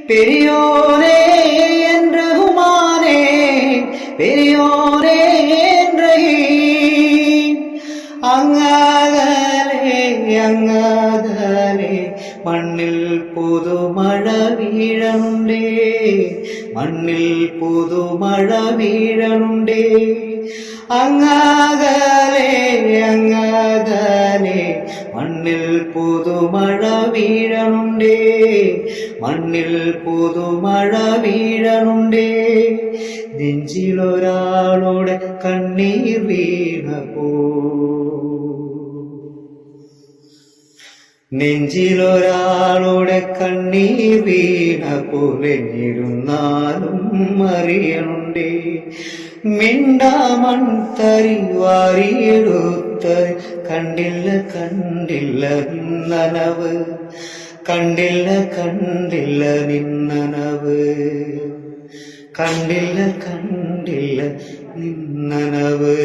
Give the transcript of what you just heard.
பெரியோரே என் ரஹ்மானே, பெரியோரே என் ரஹீம். അങ്ങകലെ അങ്ങകലെ മണ്ണിൽ പുതുമഴ വീഴണുണ്ടേ, മണ്ണിൽ പുതുമഴ വീഴണുണ്ടേ. അങ്ങകലെ അങ്ങകലെ മണ്ണിൽ പുതുമഴ വീഴണുണ്ടേ, മണ്ണിൽ പുതുമഴ വീഴണുണ്ടേ. നെഞ്ചിലൊരാളുടെ കണ്ണീർ വീണപ്പോ, നെഞ്ചിലൊരാളുടെ കണ്ണീർ വീണ പോലെ ഇരുന്നാലും അറിയണുണ്ടേ. മിണ്ടാമൺ തരി വാരിയെടുത്തത് കണ്ടില്ല കണ്ടില്ല നിന്നനവ്, കണ്ടില്ല കണ്ടില്ല നിന്നനവ്, കണ്ടില്ല കണ്ടില്ല നിന്നനവ്.